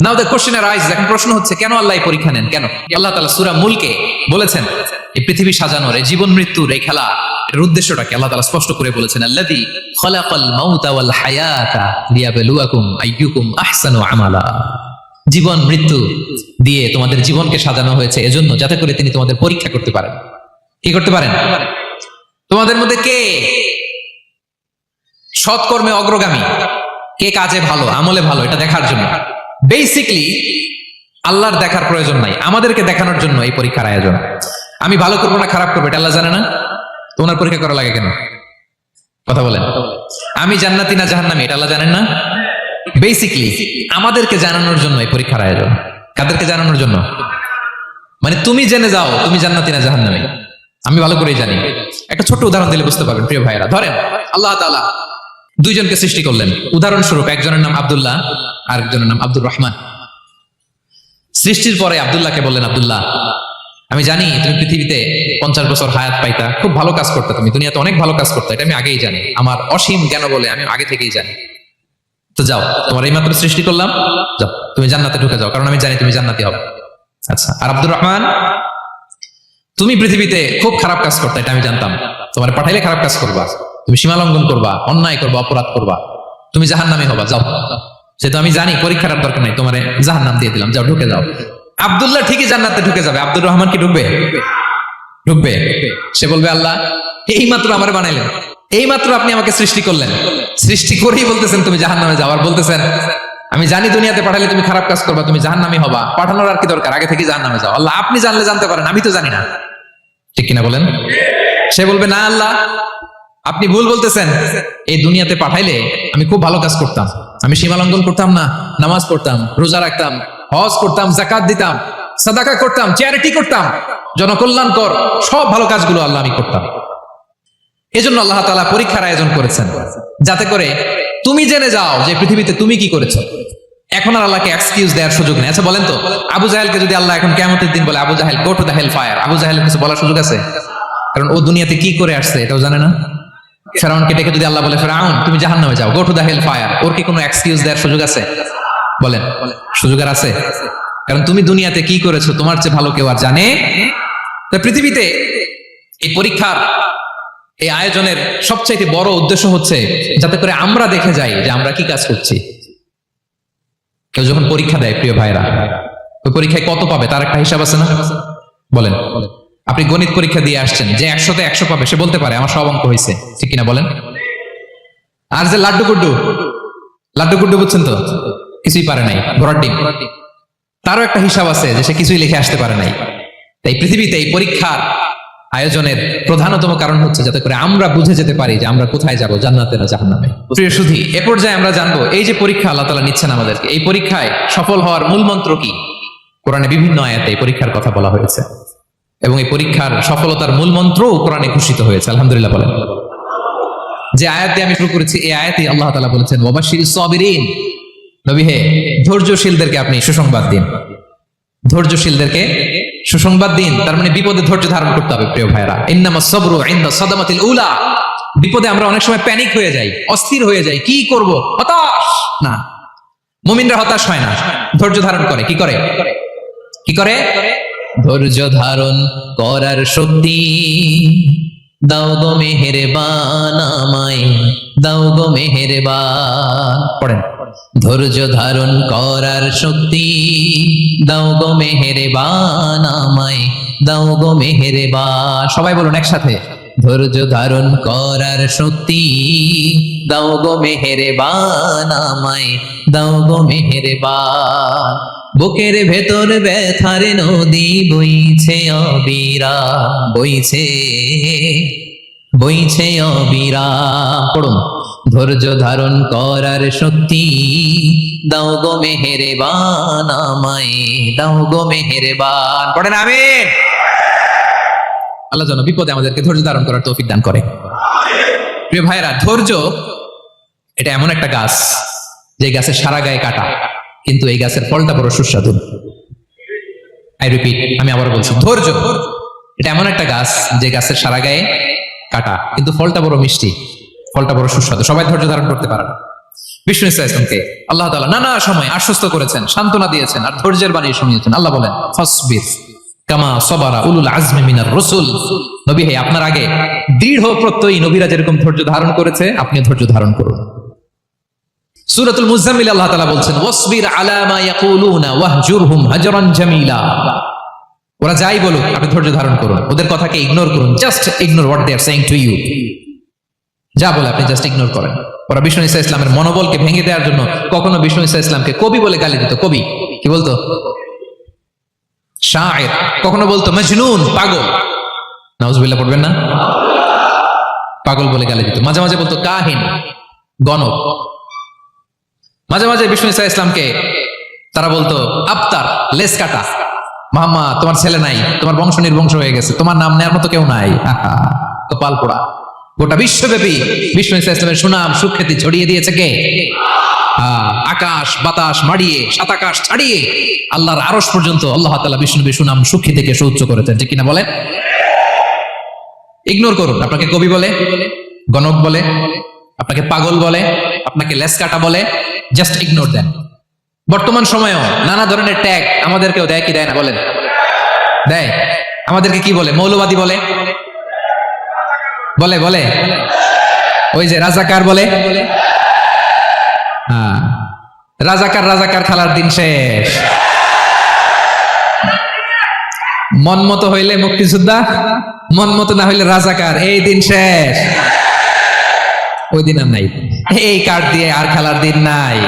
নাও দ্য কোশ্চেন আরাইজ, এখন প্রশ্ন হচ্ছে, কেন আল্লাহ এই পরীক্ষা নেন? কেন? আল্লাহ তাআলা সূরা মুলকে বলেছেন, এই পৃথিবী সাজানোর, এই জীবন মৃত্যুর এই খেলা, এর উদ্দেশ্যটাকে আল্লাহ তাআলা স্পষ্ট করে বলেছেন, আল্লাযী খালাকাল মাউতা ওয়াল হায়াতা লিয়াবলুয়াকুম আইয়ুকুম আহসানু আমালা। জীবন মৃত্যু দিয়ে তোমাদের জীবনকে সাজানো হয়েছে এজন্য, যাতে করে তিনি তোমাদের পরীক্ষা করতে পারেন। কি করতে পারেন? তোমাদের মধ্যে কে সৎকর্মে অগ্রগামী, কে কাজে ভালো, আমলে ভালো, এটা দেখার জন্য। বেসিকলি আল্লাহর দেখার প্রয়োজন নাই, আমাদেরকে দেখানোর জন্য এই পরীক্ষার আয়োজন। আমি ভালো করবো না খারাপ করবো এটা আল্লাহ জানে না? তো ওনার পরীক্ষা করা লাগে কেন? কথা বলেন। আমি জান্নাতি না জাহান্নামী এটা আল্লাহ জানেন না? বেসিকলি আমাদেরকে জানানোর জন্য এই পরীক্ষার আয়োজন। কাদেরকে জানানোর জন্য? মানে তুমি জেনে যাও তুমি জান্নাতি না জাহান্নামী। আমি ভালো করেই জানি। একটা ছোট্ট উদাহরণ দিলে বুঝতে পারবেন প্রিয় ভাইরা। ধরেন আল্লাহ তাআলা দুইজনকে সৃষ্টি করলেন। উদাহরণস্বরূপ একজনের নাম আব্দুল্লাহ আর একজনের নাম আব্দুর রহমান। সৃষ্টির পরে আব্দুল্লাহকে বললেন, আব্দুল্লাহ আমি জানি তুমি পৃথিবীতে 50 বছর হায়াত পাইতা, খুব ভালো কাজ করতে, তুমি দুনিয়াতে অনেক ভালো কাজ করতে, এটা আমি আগেই জানি, আমার অসীম জ্ঞান বলে আমি আগে থেকেই জানি। তো যাও, তোমার এইমাত্র সৃষ্টি করলাম, যাও তুমি জান্নাতে ঢুকে যাও, কারণ আমি জানি তুমি জান্নাতি হবে। আচ্ছা, আর আব্দুর রহমান তুমি পৃথিবীতে খুব খারাপ কাজ করতে, এটা আমি জানতাম, তোমার পাঠাইলে খারাপ কাজ করবা, তুমি সীমা লঙ্ঘন করবা, অন্যায় করবা, অপরাধ করবা, তুমি জাহান্নামী হবা, যাও। সেটা আমি জানি, পরীক্ষার দরকার নাই, তোমার জাহান্নাম দিয়ে দিলাম, যাও ঢুকে যাও। আব্দুল্লাহ ঠিকই জান্নাতে ঢুকে যাবে, আব্দুর রহমান কি ঢুকবে? ঢুকবে। সে বলবে, আল্লাহ এইমাত্র আমার বানাইলেন, এইমাত্র আপনি আমাকে সৃষ্টি করলেন, সৃষ্টি করেই বলতেছেন তুমি জাহান্নামে যাও, আর বলতেছেন আমি জানি দুনিয়াতে পাঠালে তুমি খারাপ কাজ করবা, তুমি জাহান্নামী হবা, পাঠানোর আর কি দরকার, আগে থেকে জাহান্নামে যাও। আল্লাহ আপনি জানলে জানতে পারেন, আমি তো জানি না, ঠিক কিনা বলেন? সে বলবে, না আল্লাহ আপনি ভুল বলতেছেন, এই দুনিয়াতে পাঠাইলে আমি খুব ভালো কাজ করতাম, আমি সীমা লঙ্ঘন করতাম না, নামাজ পড়তাম, রোজা রাখতাম, হজ করতাম, যাকাত দিতাম, সাদাকা করতাম, চ্যারিটি করতাম, জনকল্যাণকর সব ভালো কাজগুলো আল্লাহ আমি করতাম। এজন্য আল্লাহ তাআলা পরীক্ষার আয়োজন করেছেন, যাতে করে তুমি জেনে যাও যে পৃথিবীতে তুমি কি করেছো। এখন আর আল্লাহকে এক্সকিউজ দেওয়ার সুযোগ নেই। আচ্ছা বলেন তো, আবু জাহেলকে যদি আল্লাহ এখন কিয়ামতের দিন বলে, Abu Jahl go to the hell fire, Abu জাহেলের কিছু বলার সুযোগ আছে? কারণ ও দুনিয়াতে কি করে আসছে এটাও জানে না। ফেরাউনকে ডেকে যদি আল্লাহ বলে, ফেরাউন তুমি জাহান্নামে যাও, go to the hell fire, ওর কি কোনো এক্সকিউজ দেওয়ার সুযোগ আছে? বলেন, সুযোগ আর আছে? কারণ তুমি দুনিয়াতে কি করেছো তোমার চেয়ে ভালো কেউ আর জানে। তো পৃথিবীতে এই পরীক্ষার এই আয়োজনের সবচাইতে বড় উদ্দেশ্য হচ্ছে যাতে করে আমরা দেখে যাই যে আমরা কি কাজ করছি। কেউ যখন পরীক্ষা দেয় প্রিয় ভাইরা, ওই পরীক্ষায় কত পাবে তার একটা হিসাব আছে না? বলেন, আপনি গণিত পরীক্ষা দিয়ে আসছেন, যে 100তে 100 পাবে সে বলতে পারে আমার সব অঙ্ক হয়েছে, ঠিক কিনা বলেন? আর যে লাড্ডু গুড্ডু বুঝছেন তো, কিছুই পারে নাই, ঘোড়ার ডিম, তারও একটা হিসাব আছে যে সে কিছুই লিখে আসতে পারে নাই। তাই পৃথিবীতে এই পরীক্ষার আয়োজনের প্রধানতম কারণ হচ্ছে যাতে করে আমরা বুঝে যেতে পারি যে আমরা কোথায় যাব, জান্নাতে না জাহান্নামে। প্রিয় সুধী, এ পর্যায়ে আমরা জানবো এই যে পরীক্ষা আল্লাহ তাআলা নিচ্ছেন আমাদেরকে, এই পরীক্ষায় সফল হওয়ার মূল মন্ত্র কি। কোরআনে বিভিন্ন আয়াতে এই পরীক্ষার কথা বলা হয়েছে এবং এই পরীক্ষার সফলতার মূল মন্ত্রও কোরআনে ঘোষিত হয়েছে। আলহামদুলিল্লাহ বলেন। যে আয়াত দিয়ে আমি শুরু করেছি, এই আয়াতে আল্লাহ তাআলা বলেছেন, ওয়াবাশশিরিস সাবিরিন, নবী হে ধৈর্যশীলদেরকে আপনি সুসংবাদ দিন, ধৈর্যশীলদেরকে সুসংবাদ দিন। তার মানে বিপদে ধৈর্য ধারণ করতে হবে প্রিয় ভাইরা। ইন্নামাস সাবরু ইনদা সাদামাতিল উলা, বিপদে আমরা অনেক সময় প্যানিক হয়ে যাই, অস্থির হয়ে যাই, কি করব, হতাশ না। মুমিনরা হতাশ হয় না, ধৈর্য ধারণ করে। কি করে? কি করে? ধৈর্য ধারণ করার শক্তি দাও গো মেহেরবান, আমায় দাও গো মেহেরবান। পড়েন, ধৈর্য ধারণ করার শক্তি দাও গো মেহেরবান, আমায় দাও গো মেহেরবান। সবাই বলুন একসাথে, ধৈর্য ধারণ করার শক্তি দাও গো মেহেরবান, আমায় দাও গো মেহেরবান। বুকের ভেতর ব্যথার নদী বইছে অবিরাম, বইছে অবিরাম। পড়ুন, ধৈর্য ধারণ করার শক্তি দাও গো মেহেরবান, আমায় দাও গো মেহেরবান। পড়েন আমিন। আল্লাহ যেন বিপদে আমাদেরকে ধৈর্য ধারণ করার তৌফিক দান করে। প্রিয় ভাইরা, ধৈর্য এটা এমন একটা গাছ যে গাছের সারা গায়ে কাটা, কিন্তু এই গাছের ফলটা বড় সুস্বাদু। আই রিপিট, আমি আবার বলছি, ধৈর্য এটা এমন একটা গাছ যে গাছের সারা গায়ে কাটা, কিন্তু ফলটা বড় মিষ্টি, ফলটা বড় সুস্বাদু। সবাই ধৈর্য ধারণ করতে পারে না। বিষ্ণু ইসলামকে আল্লাহ তাআলা নানা সময় আশ্বস্ত করেছেন, সান্ত্বনা দিয়েছেন, আর ধৈর্যের বাণী শুনিয়েছেন। আল্লাহ বলেন, ফাসবির কামা সাবারা উলুল আজমি মিনার রাসূল, নবী হে আপনার আগে দৃঢ় প্রত্যয়ী নবীরা যেরকম ধৈর্য ধারণ করেছে, আপনি ধৈর্য ধারণ করুন। সূরাতুল মুজাম্মিল আল্লাহ তাআলা বলছেন, ওয়াসবির আলা মা ইয়াকুলুনা ওয়াহজুরহুম হাজরান জামিলা। ওরা যাই বলুক আপনি ধৈর্য ধারণ করুন, ওদের কথাকে ইগনোর করুন, just ignore what they are saying to you. যা বলে আপনি জাস্ট ইগনোর করেন। ওরা বিষ্ণু ঈসা ইসলামের মনোবলকে ভেঙে দেওয়ার জন্য কখনো বিষ্ণু ঈসা ইসলামকে কবি বলে গালি দিত। কবি কি বলতো? শায়ের। কখনো বলতো মজনুন, পাগল। নাউজুবিল্লাহ পড়বেন না? পাগল বলে গালি দিত। মাঝে মাঝে বলতো কাহিন, গণক। মাঝে মাঝে বিষ্ণু ইসা ইসলামকে তারা বলতো আবতার, লেস কাটা, মোহাম্মদ তোমার ছেলে নাই, তোমার বংশ নির্বংশ হয়ে গেছে, তোমার নাম নেওয়ার মতো কেউ নাই। কপাল পোড়া। গোটা বিশ্বব্যাপী বিষ্ণু ইসা ইসলামের সুনাম সুখ্যাতি ছড়িয়ে দিয়েছে কে? আকাশ বাতাস মাড়িয়ে, সাত আকাশ ছাড়িয়ে আল্লাহর আরশ পর্যন্ত আল্লাহ তাআলা বিষ্ণু নবীর সুনাম সুখ্যাতিকে সুউচ্চ করেছেন, ঠিক কিনা বলেন? ইগনোর করুন, আপনাকে কবি বলে, গণক বলে, আপনাকে পাগল বলে, আপনাকে লেসকাটা বলে, জাস্ট ইগনোর দেন। বর্তমান সময়েও নানা ধরনের ট্যাগ আমাদেরকেও দেয় কি দেয় না বলেন? দেয়। আমাদেরকে কি বলে? মৌলবাদী বলে, বলে বলে ওই যে রাজাকার বলে। রাজাকার রাজাকার খেলার দিন শেষ। মন মতো হইলে মুক্তিযোদ্ধা, মন মতো না হইলে রাজাকার, এই দিন শেষ। ওই দিন আর নাই, এই কার্ড দিয়ে আর খেলার দিন নাই।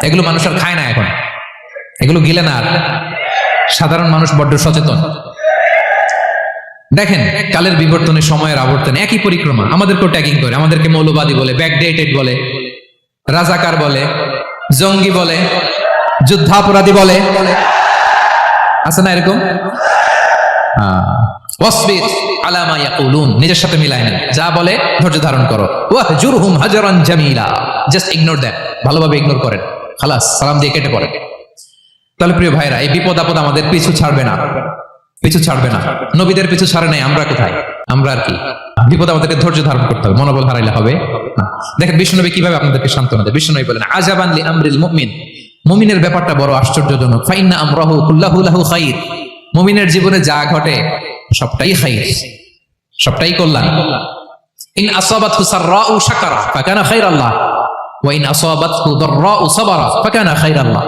এগুলো মানুষ আর খায় না এখন, এগুলো গিলে না আর। সাধারণ মানুষ বড্ড সচেতন। দেখেন কালের বিবর্তনে, সময়ের আবর্তনে একই পরিক্রমা আমাদেরকেও ট্যাগিং করে, আমাদেরকে মৌলবাদী বলে, ব্যাকডেটেড বলে, রাজাকার বলে, জঙ্গি বলে, যুদ্ধাপরাধী বলে, আছে না এরকম? ওয়াসবির আলা মা ইয়াকুলুন, নিজের সাথে মিলায় না, যা বলে ধৈর্য ধারণ করো। ওয়াহজুরহুম হাজরান জামিলা, জাস্ট ইগনোর দেন, ভালোভাবে ইগনোর করেন, খালাস, সালাম দিয়ে কেটে পড়েন। তাহলে প্রিয় ভাইরা, এই বিপদ আপদ আমাদের পিছু ছাড়বে না, পিছু ছাড়বে না। নবীদের পিছু ছাড়ে নাই, আমরা কোথায়? আমরা আর কি? বিপদ আমাদেরকে ধৈর্য ধারণ করতে হবে, মনোবল হারাইলে হবে না। দেখেন বিষ্ণুনবী কিভাবে আপনাদেরকে সান্ত্বনা দেয়। বিষ্ণুনবী বলেন আজাবান লি আমরিল মুমিন, মুমিনের ব্যাপারটা বড় আশ্চর্যজনক। ফাইন্না আমরাহু কুল্লাহু লাহু খাইর, মুমিনের জীবনে যা ঘটে সবটাই খাইর, সবটাই কল্যাণ। ইন আসাবাতহু সাররাউ শাকারা ফাকানা খাইরাল্লাহ ওয়া ইন আসাবাতহু দাররাউ সাবারা ফাকানা খাইরাল্লাহ।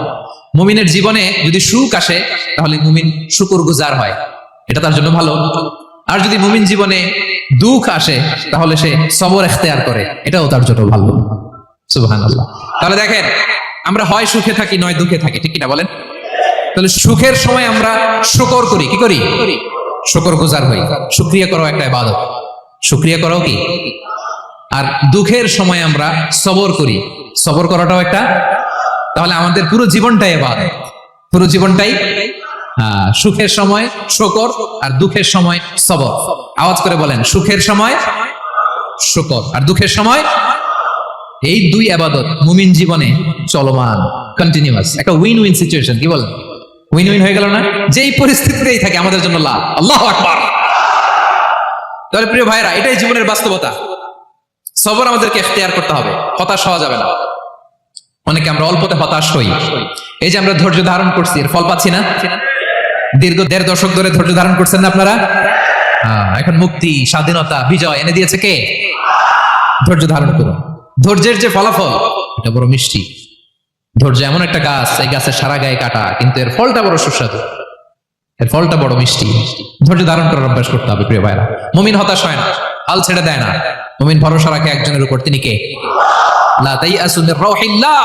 মুমিনের জীবনে যদি সুখ আসে তাহলে মুমিন শুকরগুজার হয়, এটা তার জন্য ভালো। আর যদি মুমিন জীবনে দুঃখ আসে তাহলে সে সবর ইখতিয়ার করে, এটাও তার জন্য ভালো। সুবহানাল্লাহ। তাহলে দেখেন আমরা হয় সুখে থাকি নয় দুঃখে থাকি, ঠিক কিনা বলেন? তাহলে সুখের সময় আমরা শুকর করি, কি করি? শুকরগুজার হই। শুকরিয়া করাও একটা ইবাদত, শুকরিয়া করাও কি? আর দুঃখের সময় আমরা সবর করি, সবর করাটাও একটা। তাহলে আমাদের পুরো জীবনটাই ইবাদত, পুরো জীবনটাই সুখের সময় শুকর আর দুঃখের সময় সবর। আওয়াজ করে বলেন, সুখের সময় শুকর আর দুঃখের সময়, এই দুই ইবাদত মুমিন জীবনে চলমান, কন্টিনিউয়াস, একটা উইন উইন সিচুয়েশন। কি বলেন? উইন উইন হয়ে গেল না? যেই পরিস্থিতিতেই থাকে আমাদের জন্য লাভ। আল্লাহু আকবার। তাহলে প্রিয় ভাইরা, এটাই জীবনের বাস্তবতা। সবর আমাদেরকে ইখতিয়ার করতে হবে, হতাশ হওয়া যাবে না। অনেকে আমরা অল্পতে হতাশ হই। এই যে আমরা ধৈর্য ধারণ করছি, এর ফল পাচ্ছি না? দীর্ঘ 1.5 দশক ধরে ধৈর্য ধারণ করছেন না আপনারা? এখন মুক্তি, স্বাধীনতা, বিজয় এনে দিয়েছে কে? ধৈর্য ধারণ করুন। ধৈর্যের যে ফলাফল, এটা বড় মিষ্টি। ধৈর্য এমন একটা গাছ, এই গাছের সারা গায়ে কাটা, কিন্তু এর ফলটা বড় সুস্বাদু, এর ফলটা বড় মিষ্টি। ধৈর্য ধারণ করার অভ্যাস করতে হবে প্রিয় ভাইরা। মুমিন হতাশ হয় না, হাল ছেড়ে দেয় না। মুমিন ভরসা রাখে একজনের উপর, তিনি কে? লা তাইয়াসু মির রাউহিল্লাহ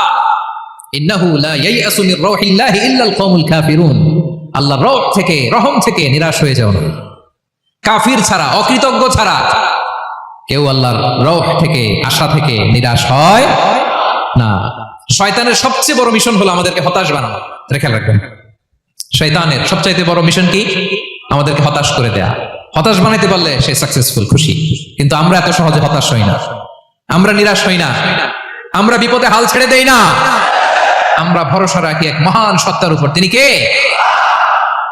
ইন্নাহু লা ইয়াইয়াসু মির রাউহিল্লাহ ইল্লাল কওমুল কাফিরুন। আল্লাহর রহ থেকে, রহম থেকে নিরাশ হয়ে যাও না। কাফির ছাড়া, অকৃতজ্ঞ ছাড়া কেউ আল্লাহর রহ থেকে, আশা থেকে নিরাশ হয় না। শয়তানের সবচেয়ে বড় মিশন হলো আমাদেরকে হতাশ বানানো, খেয়াল রাখবেন। শয়তানের সবচাইতে বড় মিশন কি? আমাদেরকে হতাশ করে দেয়া। হতাশ বানাইতে পারলে সে সাকসেসফুল, খুশি। কিন্তু আমরা এত সহজে হতাশ হই না, আমরা নিরাশ হই না, আমরা বিপদে হাল ছেড়ে দেই না। আমরা ভরসা রাখি এক মহান সত্তার উপর, তিনি কে?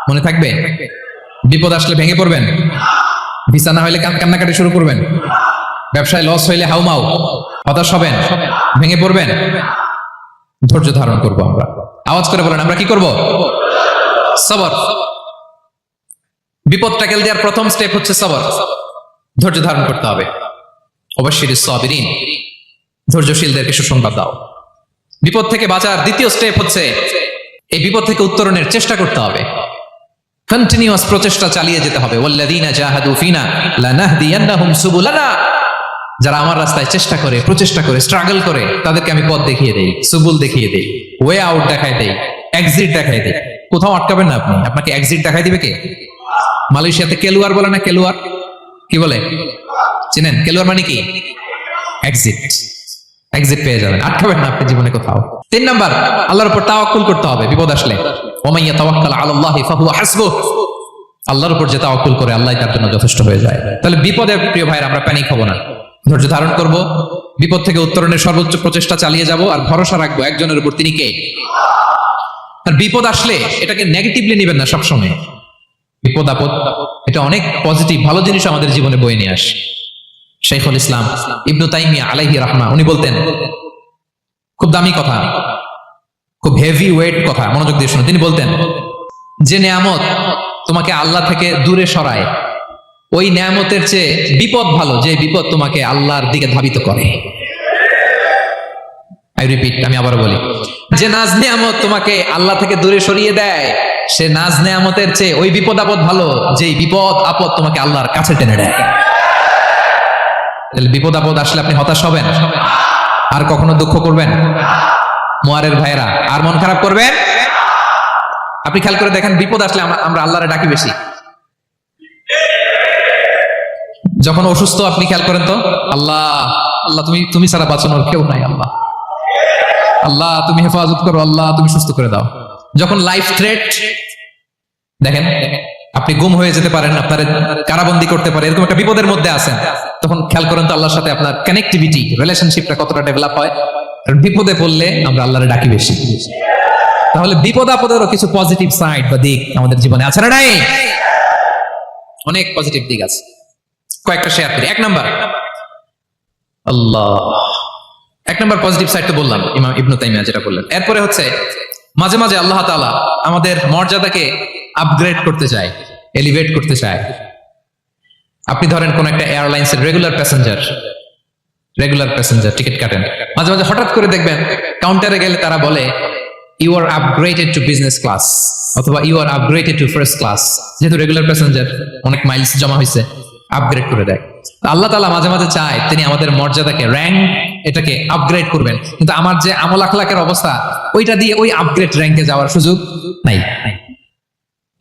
মনে থাকবে? বিপদ আসলে ভেঙে পড়বেন, ভিসা না হইলে কান্নাকাটি শুরু করবেন, ব্যবসায় লস হইলে হাউমাউ, হতাশ হবেন, ভেঙে পড়বেন। ধৈর্য ধারণ করবো আমরা। আওয়াজ করে বলেন, আমরা কি করব? সবর। বিপদ ট্যাকেল দেওয়ার প্রথম স্টেপ হচ্ছে সবর, ধৈর্য ধারণ করতে হবে। অবশ্যই সাবিরিন, ধৈর্যশীলদেরকে সুসংবাদ দাও। বিপদ থেকে বাঁচার দ্বিতীয় স্টেপ হচ্ছে এই বিপদ থেকে উত্তরণের চেষ্টা করতে হবে, কন্টিনিউয়াস প্রচেষ্টা চালিয়ে যেতে হবে। ওয়াল্লাযীনা জাহাদু ফিনা লানাহদিয়ান্নাহুম সুবুলানা, যারা আমার রাস্তায় চেষ্টা করে, প্রচেষ্টা করে, স্ট্রাগল করে, তাদেরকে আমি পথ দেখিয়ে দেই, সুবুল দেখিয়ে দেই, ওয়ে আউট দেখায় দেই, এক্সিট দেখায় দেই। কোথাও আটকাবেন না আপনি, আপনাকে এক্সিট দেখাই দিবে কে? মালয়েশিয়াতে কেলুয়ার বলে না? কেলুয়ার কি বলে চিনেন? কেলুয়ার মানে কি? এক্সিট। এক্সিট পেয়ে যাবেন, আটকাবেন না আপনি জীবনে কোথাও। 3 নাম্বার, আল্লাহর উপর তাওয়াক্কুল করতে হবে বিপদ আসলে। ওয়া মান ইয়াতাওয়াক্কাল আলাল্লাহি ফাহুয়া হাসবুহ, আল্লাহর উপর যে তাওয়াক্কুল করে আল্লাহই তার জন্য যথেষ্ট হয়ে যায়। তাহলে বিপদে প্রিয় ভাইরা আমরা প্যানিক হব না, ধৈর্য ধারণ করব, বিপদ থেকে উত্তরণের সর্বোচ্চ প্রচেষ্টা চালিয়ে যাব, আর ভরসা রাখবো একজনের উপর, তিনি কে? আর বিপদ আসলে এটাকে নেগেটিভলি নেবেন না সবসময়। বিপদ আপদ এটা অনেক পজিটিভ ভালো জিনিস আমাদের জীবনে বয়ে নিয়ে আসে। শাইখুল ইসলাম ইবনু তাইমিয়া আলাইহি রাহমা উনি বলতেন, খুব দামি কথা, খুব হেভি ওয়েট কথা, মনোযোগ দিয়ে শুনুন। তিনি বলতেন, যে নেয়ামত তোমাকে আল্লাহ থেকে দূরে সরায়, ওই নেয়ামতের চেয়ে বিপদ ভালো যে বিপদ তোমাকে আল্লাহর দিকে ধাবিত করে। আই রিপিট, আমি আবার বলি, যে নাজ নেয়ামত তোমাকে আল্লাহ থেকে দূরে সরিয়ে দেয়, সে নাজ নেয়ামতের চেয়ে ওই বিপদ আপদ ভালো যে বিপদ আপদ তোমাকে আল্লাহর কাছে টেনে দেয়। তাহলে বিপদ আপদ আসলে আপনি হতাশ হবেন, আর কখনো দুঃখ করবেন? মুয়ারের ভাইরা, আর মন খারাপ করবেন? আপনি খেয়াল করে দেখেন, বিপদ আসলে আমরা আল্লাহরে ডাকি বেশি। যখন অসুস্থ আপনি খেয়াল করেন তো, আল্লাহ আল্লাহ তুমি ছাড়া বাঁচানোর কেউ নাই, আল্লাহ আল্লাহ তুমি হেফাজত করো, আল্লাহ তুমি সুস্থ করে দাও। যখন লাইফ থ্রেট, দেখেন আপনি গুম হয়ে যেতে পারেন, আপনার কারাবন্দি করতে পারে, এরকম একটা বিপদের মধ্যে আছেন, তখন খেয়াল করেন তো আল্লাহর সাথে আপনার কানেক্টিভিটি, রিলেশনশিপটা কতটা ডেভেলপ হয়। বিপদে পড়লে আমরা আল্লাহরে ডাকি বেশি। তাহলে বিপদ আপদেরও কিছু পজিটিভ সাইড বা দিক আমাদের জীবনে আছে না নাই? অনেক পজিটিভ দিক আছে, কয়েকটা শেয়ার করি। 1 নাম্বার, আল্লাহ 1 নাম্বার পজিটিভ সাইড তো বললাম, ইমাম ইবনু তাইমিয়া যেটা বললেন। এরপরে হচ্ছে মাঝে মাঝে আল্লাহ তাআলা আমাদের মর্যাদাকে আপগ্রেড করতে চায়, এলিভেট করতে চায়। আপনি ধরেন কোন একটা এয়ারলাইন্সের রেগুলার প্যাসেঞ্জার টিকিট কাটেন, মাঝে মাঝে হঠাৎ করে দেখবেন কাউন্টারে গেলে তারা বলে you are upgraded to business class, অথবা you are upgraded to first class. যেহেতু রেগুলার প্যাসেঞ্জার, অনেক মাইলস জমা হয়েছে, আপগ্রেড করে দেয়। আল্লাহ তাআলা মাঝে মাঝে চায় তিনি আমাদের মর্যাদাকে, র্যাঙ্ক এটাকে আপগ্রেড করবেন, কিন্তু আমার যে আমল আখলাকের অবস্থা, ওইটা দিয়ে ওই আপগ্রেড র্যাঙ্কে যাওয়ার সুযোগ নাই।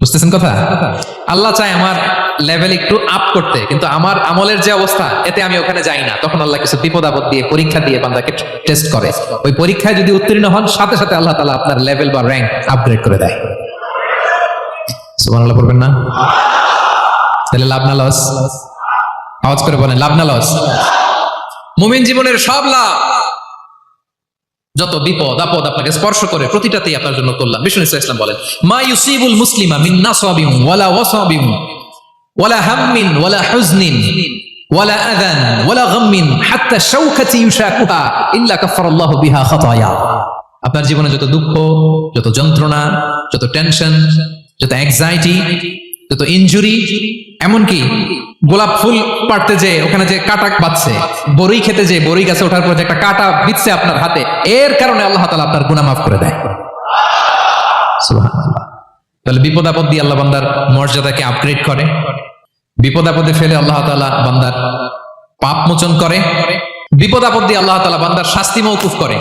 বুঝতেছেন কথা? আল্লাহ চায় আমার লেভেল একটু আপ করতে, কিন্তু আমার আমলের যে অবস্থা, এতে আমি ওখানে যাই না। তখন আল্লাহ কিছু বিপদ আপদ দিয়ে, পরীক্ষা দিয়ে বান্দাকে টেস্ট করে। ওই পরীক্ষায় যদি উত্তীর্ণ হন, সাথে সাথে আল্লাহ তাআলা আপনার লেভেল বা র্যাঙ্ক আপগ্রেড করে দেয়। সুবহানাল্লাহ পড়বেন না? তাহলে লাভ না লস? আওয়াজ করে বলেন, লাভ না লস? মুমিন জীবনের সব লাভ, যত বিপদ আপদ আপনাকে স্পর্শ করে প্রতিটাতেই আপনার জন্য কল্যাণ। বিষ্ণু ইসলাম বলেন, মা ইউসিবুল মুসলিমা মিন নাসাবিন ওয়ালা ওয়াসাবিন ওয়ালা হাম্মিন ওয়ালা হুজনিন ওয়ালা আযান ওয়ালা গাম্মিন হাত্তা শাওকাতি ইউশাকুহা ইল্লা কাফারাল্লাহু বিহা খাতায়া। আপনার জীবনে যত দুঃখ, যত যন্ত্রণা, যত টেনশন, যত অ্যাংজাইটি, যত ইনজুরি, এমনকি গোলাপ ফুল পাড়তে যে ওখানে যে কাটা বাঁধছে, বড়ই খেতে যে বড়ই গাছে ওঠার পর যে একটা কাটা বিচ্ছে আপনার হাতে, এর কারণে আল্লাহ তাআলা আপনার গুনাহ মাফ করে দেয়। সুবহানাল্লাহ। তাহলে বিপদ আপদ দিয়ে আল্লাহ বান্দার মর্যাদাকে আপগ্রেড করে, বিপদ আপদে ফেলে আল্লাহ তাআলা বান্দার পাপ মোচন করে, বিপদ আপদ দিয়ে আল্লাহ তাআলা বান্দার শাস্তি মওকুফ করে।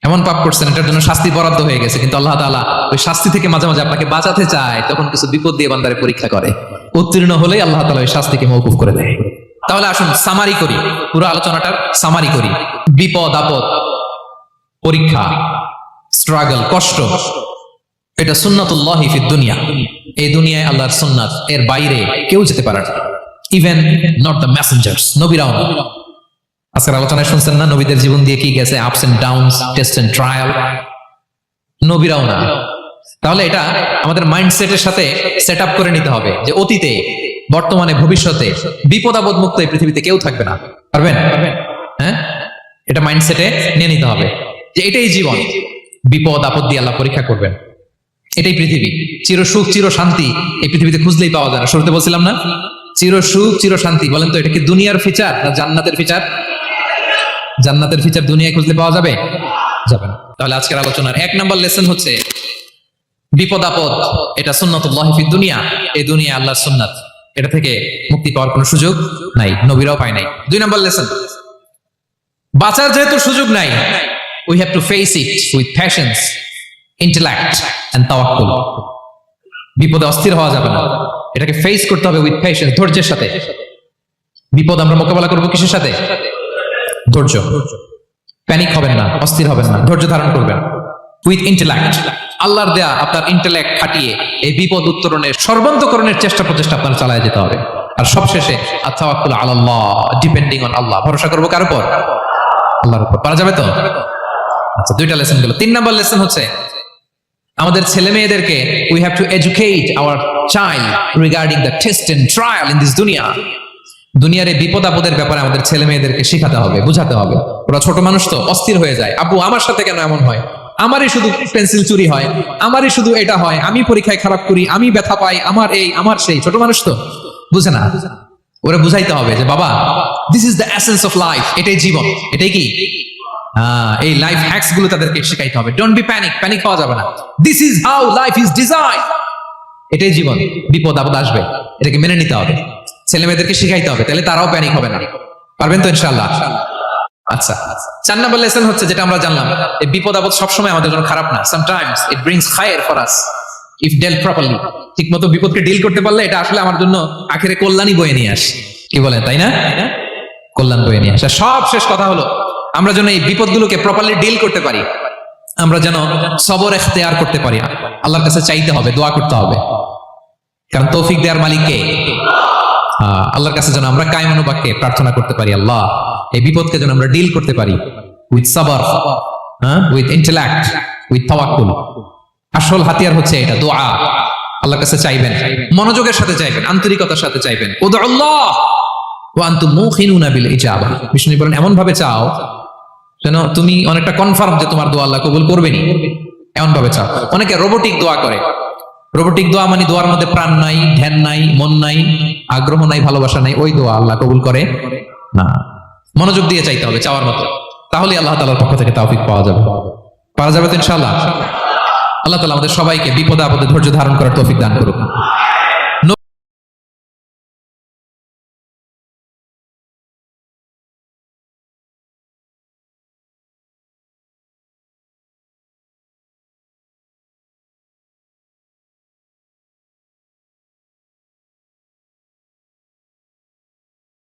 এমন পাপ করছেন, এটার জন্য শাস্তি বরাদ্দ হয়ে গেছে, কিন্তু আল্লাহ তাআলা ওই শাস্তি থেকে মাঝে মাঝে আপনাকে বাঁচাতে চায়, তখন কিছু বিপদ দিয়ে বান্দারে পরীক্ষা করে। উত্তীর্ণ হলেই আল্লাহ তাআলা ওই শাস্তিকে মওকুফ করে দেয়। তাহলে আসুন সামারি করি, পুরো আলোচনাটার সামারি করি। বিপদ আপদ, পরীক্ষা, স্ট্রাগল, কষ্ট, এটা সুন্নাতুল্লাহি ফিদ দুনিয়া। এই দুনিয়ায় আল্লাহর সুন্নাত, এর বাইরে কেউ যেতে পারে না, ইভেন নট দ্য মেসেঞ্জার্স, নবীরাও না। আজকের আলোচনায় শুনছেন না নবীদের জীবন দিয়ে কি গেছে, ups and downs, test and trial, নবীরাও না। তাহলে এটা আমাদের মাইন্ডসেটের সাথে সেট আপ করে নিতে হবে যে অতীতে, বর্তমানে, ভবিষ্যতে বিপদ আপদ মুক্ত এই পৃথিবীতে কেউ থাকবে না। পারবেন? হ্যাঁ, এটা মাইন্ডসেটে নিয়ে নিতে হবে যে এটাই জীবন, বিপদ আপদ দিয়ে আল্লাহ পরীক্ষা করবেন। এটাই পৃথিবী। চির সুখ চির শান্তি এই পৃথিবীতে খুঁজলেই পাওয়া যায় না। শুরুতে বলছিলাম না, চির সুখ চির শান্তি। বলেন তো এটা কি দুনিয়ার ফিচার না জান্নাতের ফিচার? জান্নাতের ফিচার দুনিয়ায় খুঁজলে পাওয়া যাবে? যাবে না। তাহলে আজকের আলোচনার 1 নম্বর লেসন হচ্ছে বিপদ আপদ এটা সুন্নাতুল্লাহি ফিদ দুনিয়া। এই দুনিয়া আল্লাহর সুন্নাত, এটা থেকে মুক্তি পাওয়ার কোনো সুযোগ নাই, নবীরাও পায় নাই। 2 নম্বর লেসন, বাঁচার যেহেতু সুযোগ নাই, we have to face it with passions, intellect and তাওয়াক্কুল। বিপদে অস্থির হওয়া যাবে না, এটাকে ফেস করতে হবে উইথ প্যাশন্স, ধৈর্যের সাথে। বিপদ আমরা মোকাবেলা করবো কিসের সাথে? ধৈর্য। প্যানিক হবেন না, অস্থির হবেন না, ধৈর্য ধারণ করবেন উইথ ইন্টেলেক্ট। আল্লাহর দেয়া আপনার ইন্টেলেক্ট খাটিয়ে এই বিপদ উত্তরণের সর্বান্তকরণের চেষ্টা প্রচেষ্টা আপনার চালায় যেতে হবে। আর সবশেষে আতাওয়াক্কুল আলাল্লাহ, ডিপেন্ডিং অন আল্লাহ, ভরসা করবো কার উপর? আল্লাহর উপর। পারা যাবে তো? আচ্ছা, দুইটা লেসন গেল। 3 নাম্বার লেসন হচ্ছে আমাদের ছেলে মেয়েদেরকে we have to educate our child regarding the test and trial in this দুনিয়া। দুনিয়ার এই বিপদ আপদের ব্যাপারে আমাদের ছেলে মেয়েদেরকে শেখাতে হবে, বুঝাতে হবে। ওরা ছোট মানুষ তো অস্থির হয়ে যায়, আব্বু আমার সাথে কেন এমন হয়, আমারই শুধু পেন্সিল চুরি হয়, আমারই শুধু এটা হয়, আমি পরীক্ষায় খারাপ করি, আমি ব্যথা পাই, আমার এই আমার সেই। ছোট মানুষ তো বুঝে না। ওরা বুঝাইতে হবে যে বাবা, this is the essence of life, এটাই জীবন, এটাই কি এই লাইফ হ্যাকস গুলো তাদেরকে শেখাইতে হবে। ডোন্ট বি প্যানিক, প্যানিক হওয়া যাবে না। This is how life is design, এটাই জীবন, বিপদ আপদ আসবে, এটাকে মেনে নিতে হবে, ছেলে মেয়েদেরকে শিখাইতে হবে, তাহলে তারাও প্যানিক হবে না। পারবেন তো ইনশাআল্লাহ? আচ্ছা, 4 নাম্বার লেসন হচ্ছে যেটা আমরা জানলাম, এই বিপদ আপদ সবসময় আমাদের জন্য খারাপ না। সামটাইমস ইট ব্রিংস খায়ের for us if dealt properly. ঠিক মতো বিপদকে ডিল করতে পারলে এটা আসলে আমার জন্য আখেরে কল্যাণই বয়ে নিয়ে আসে। কি বলেন, তাই না? কল্যাণ বয়ে নিয়ে আসে। সব শেষ কথা হলো, আমরা যেন এই বিপদগুলোকে প্রপারলি ডিল করতে পারি, আমরা যেন সবর ইখতিয়ার করতে পারি। আল্লাহর কাছে চাইতে হবে, দোয়া করতে হবে, কারণ তৌফিক দেওয়ার মালিক কে? আল্লাহর কাছে যেন আমরা কায়মানুবাক্যে প্রার্থনা করতে পারি, আল্লাহ এই বিপদকে যেন আমরা ডিল করতে পারি উইথ সাবর, উইথ ইন্টেলেক্ট, উইথ তাওয়াক্কুল। আসল হাতিয়ার হচ্ছে এটা, দোয়া। আল্লাহর কাছে চাইবেন, মনোযোগের সাথে চাইবেন, আন্তরিকতার সাথে চাইবেন। উদুল্লাহ ওয়া আনতুম মুখিনুনা বিল ইজাবা। বিষ্ণু বলেন এমন ভাবে চাও যেন তুমি অনেকটা কনফার্ম যে তোমার দোয়া আল্লাহ কবুল করবেনই, এমন ভাবে চাও। অনেকে রোবোটিক দোয়া করে। রোবোটিক দোয়া মানে দোয়ার মধ্যে প্রাণ নাই, ধ্যান নাই, মন নাই, আগ্রহ নাই, ভালোবাসা নাই, ওই দোয়া আল্লাহ কবুল করে না। মনোযোগ দিয়ে চাইতে হবে চাওয়ার মতো, তাহলে আল্লাহ তাআলার পক্ষ থেকে তৌফিক পাওয়া যাবে। পারা যাবে তো ইনশাআল্লাহ? আল্লাহ তাআলা আমাদের সবাইকে বিপদে আপদে ধৈর্য ধারণ করার তৌফিক দান করুক।